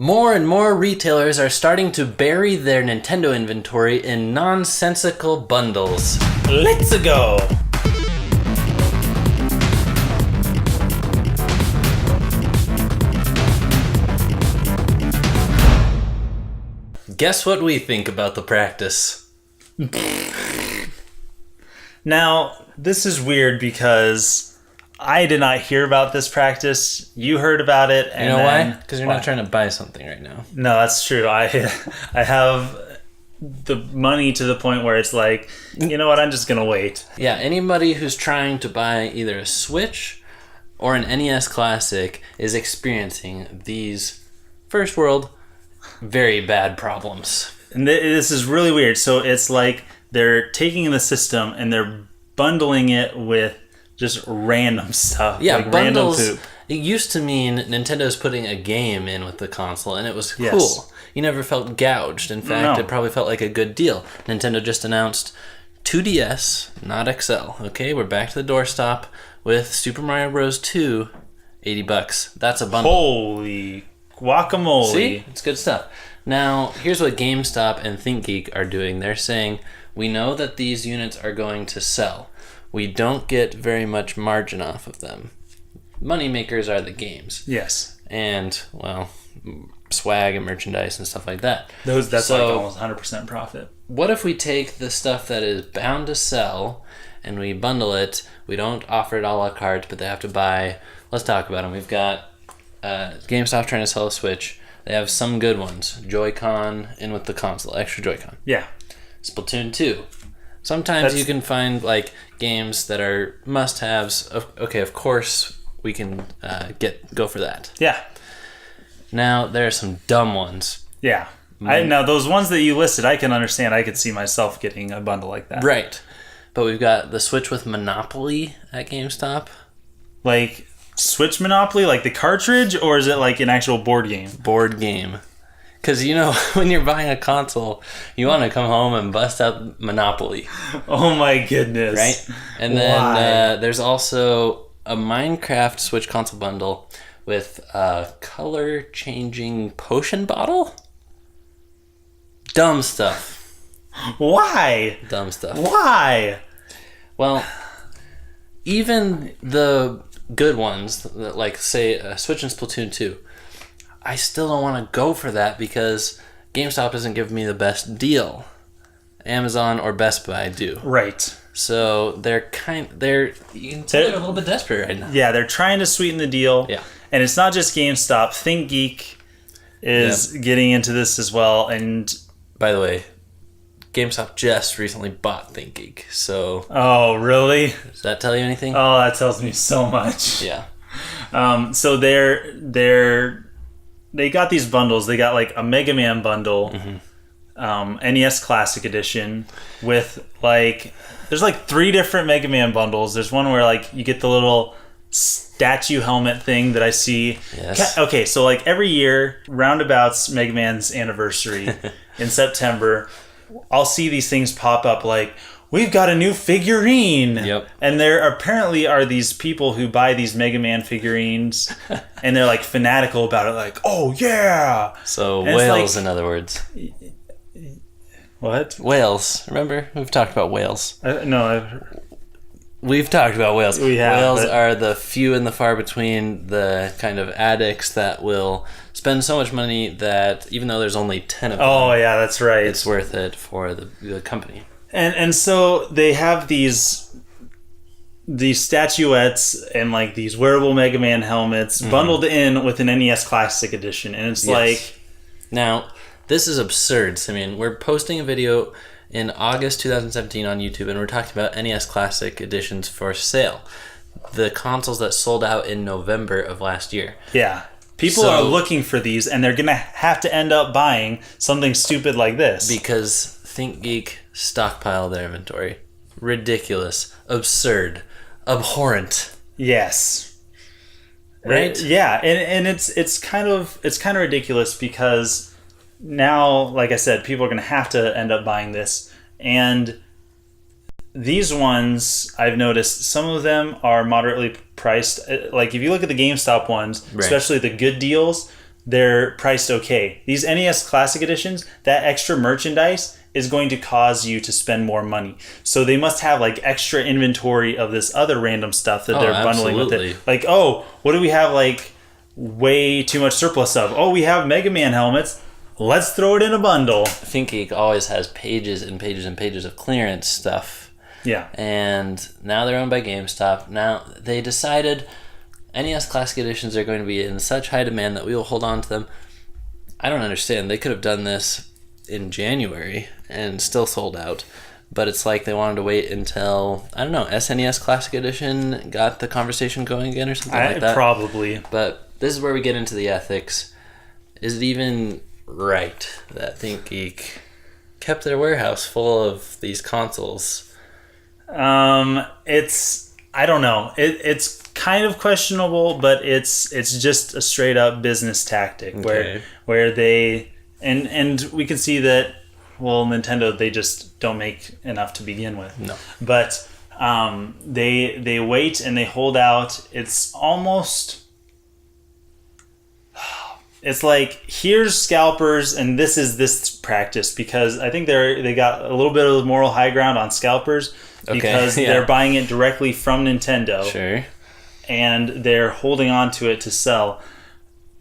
More and more retailers are starting to bury their Nintendo inventory in nonsensical bundles. Let's go! Guess what we think about the practice? Now, this is weird because I did not hear about this practice. You heard about it. And you know why? Because you're not trying to buy something right now. No, that's true. I have the money to the point where it's like, you know what, I'm just going to wait. Yeah, anybody who's trying to buy either a Switch or an NES Classic is experiencing these first world very bad problems. And this is really weird. So it's like they're taking the system and they're bundling it with just random stuff. Yeah, like bundles. Random poop. It used to mean Nintendo's putting a game in with the console, and it was cool. Yes. You never felt gouged. In fact, it probably felt like a good deal. Nintendo just announced 2DS, not XL. Okay, we're back to the doorstop with Super Mario Bros. 2, $80. That's a bundle. Holy guacamole. See? It's good stuff. Now, here's what GameStop and ThinkGeek are doing. They're saying, we know that these units are going to sell. We don't get very much margin off of them. Money makers are the games. Yes. And, well, swag and merchandise and stuff like that. That's like almost 100% profit. What if we take the stuff that is bound to sell and we bundle it? We don't offer it a la carte, but they have to buy. Let's talk about them. We've got GameStop trying to sell a Switch. They have some good ones. Joy-Con in with the console. Extra Joy-Con. Yeah. Splatoon 2. Sometimes you can find like games that are must-haves. Okay, of course we can go for that. Yeah. Now there are some dumb ones. Yeah. Now those ones that you listed, I can understand. I could see myself getting a bundle like that. Right. But we've got the Switch with Monopoly at GameStop. Like Switch Monopoly, like the cartridge, or is it like an actual board game? Board game. Because, you know, when you're buying a console, you want to come home and bust out Monopoly. Oh my goodness. Right? And then there's also a Minecraft Switch console bundle with a color-changing potion bottle? Dumb stuff. Why? Dumb stuff. Why? Well, even the good ones, like, say, Switch and Splatoon 2, I still don't want to go for that because GameStop doesn't give me the best deal. Amazon or Best Buy do. Right. So you can tell they're a little bit desperate right now. Yeah, they're trying to sweeten the deal. Yeah. And it's not just GameStop. ThinkGeek is getting into this as well. And by the way, GameStop just recently bought ThinkGeek. So oh, really? Does that tell you anything? Oh, that tells me so much. Yeah. So they got these bundles. They got like a Mega Man bundle, NES Classic Edition with like, there's like 3 different Mega Man bundles. There's one where like you get the little statue helmet thing that I see. Yes. Okay, so like every year, roundabouts Mega Man's anniversary in September, I'll see these things pop up like, we've got a new figurine. Yep. And there apparently are these people who buy these Mega Man figurines and they're like fanatical about it, like, oh yeah. So and whales, like, in other words. What? Whales. Remember? We've talked about whales. We've talked about whales. We have. Whales are the few and the far between, the kind of addicts that will spend so much money that even though there's only 10 of them, oh yeah, that's right, it's worth it for the company. And so they have these statuettes and like these wearable Mega Man helmets bundled in with an NES Classic Edition, and it's like, now this is absurd, Simeon. We're posting a video in August 2017 on YouTube, and we're talking about NES Classic Editions for sale. The consoles that sold out in November of last year. Yeah. People are looking for these, and they're going to have to end up buying something stupid like this. Because ThinkGeek stockpiled their inventory. Ridiculous. Absurd. Abhorrent. Yes. Right? Yeah, and it's kind of ridiculous because now, like I said, people are going to have to end up buying this, and these ones, I've noticed, some of them are moderately priced. Like, if you look at the GameStop ones, especially the good deals, they're priced okay. These NES Classic Editions, that extra merchandise is going to cause you to spend more money. So they must have like extra inventory of this other random stuff that they're bundling with it. Like, oh, what do we have like way too much surplus of? Oh, we have Mega Man helmets. Let's throw it in a bundle. ThinkGeek always has pages and pages and pages of clearance stuff. Yeah. And now they're owned by GameStop. Now they decided NES Classic Editions are going to be in such high demand that we will hold on to them. I don't understand. They could have done this in January and still sold out. But it's like they wanted to wait until, I don't know, SNES Classic Edition got the conversation going again or something like that. Probably. But this is where we get into the ethics. Is it even right that ThinkGeek kept their warehouse full of these consoles? It's, I don't know. It's kind of questionable, but it's just a straight up business tactic where they and we can see that, well, Nintendo, they just don't make enough to begin with. No. But they wait and they hold out. It's almost, it's like, here's scalpers and this is this practice, because I think they got a little bit of the moral high ground on scalpers because they're buying it directly from Nintendo. Sure. And they're holding on to it to sell.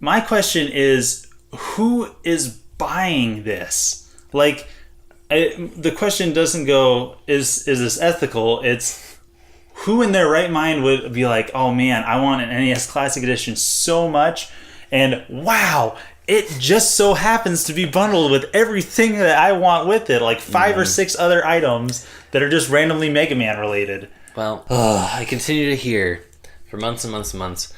My question is, who is buying this? Like, the question doesn't go, is this ethical? It's who in their right mind would be like, oh man, I want an NES Classic Edition so much, and wow, it just so happens to be bundled with everything that I want with it, like 5 or 6 other items that are just randomly Mega Man related. Well, I continue to hear for months and months and months,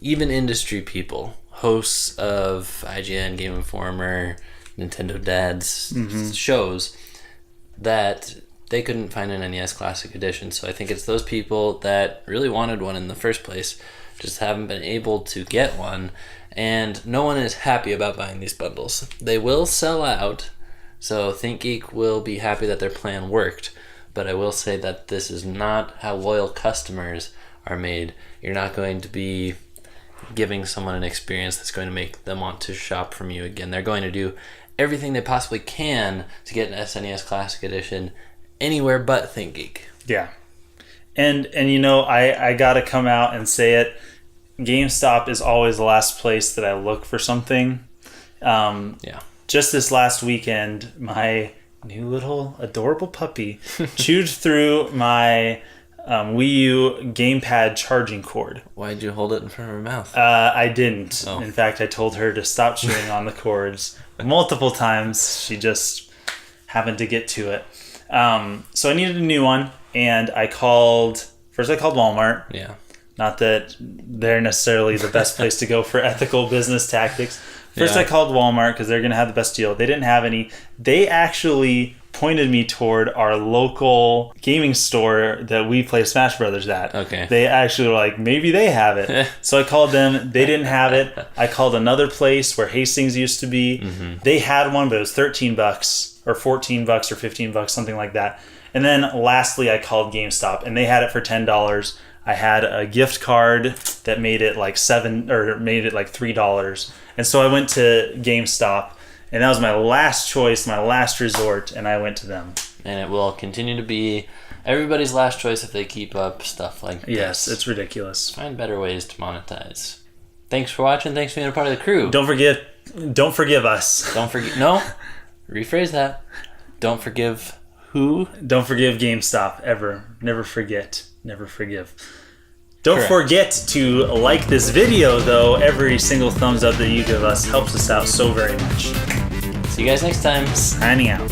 even industry people, hosts of IGN, Game Informer, Nintendo Dads shows, that they couldn't find an NES Classic Edition. So I think it's those people that really wanted one in the first place, just haven't been able to get one, and no one is happy about buying these bundles. They will sell out, so ThinkGeek will be happy that their plan worked, but I will say that this is not how loyal customers are made. You're not going to be giving someone an experience that's going to make them want to shop from you again. They're going to do everything they possibly can to get an SNES Classic Edition anywhere but ThinkGeek. Yeah. And you know, I gotta come out and say it. GameStop is always the last place that I look for something. Just this last weekend, my new little adorable puppy chewed through my Wii U gamepad charging cord. Why'd you hold it in front of her mouth? I didn't. Oh. In fact, I told her to stop chewing on the cords multiple times. She just happened to get to it. So I needed a new one, and I called Walmart. Yeah. Not that they're necessarily the best place to go for ethical business tactics. First, I called Walmart because they're going to have the best deal. They didn't have any. They actually pointed me toward our local gaming store that we play Smash Brothers at. Okay. They actually were like, maybe they have it. So I called them. They didn't have it. I called another place where Hastings used to be. Mm-hmm. They had one, but it was $13 or $14 or $15, something like that. And then lastly, I called GameStop, and they had it for $10. I had a gift card that made it like $3. And so I went to GameStop, and that was my last choice, my last resort, and I went to them. And it will continue to be everybody's last choice if they keep up stuff like this. Yes, it's ridiculous. Find better ways to monetize. Thanks for watching. Thanks for being a part of the crew. Don't forgive us. Don't forget. No, rephrase that. Don't forgive who? Don't forgive GameStop ever. Never forget. Never forgive. Don't forget to like this video, though. Every single thumbs up that you give us helps us out so very much. See you guys next time. Signing out.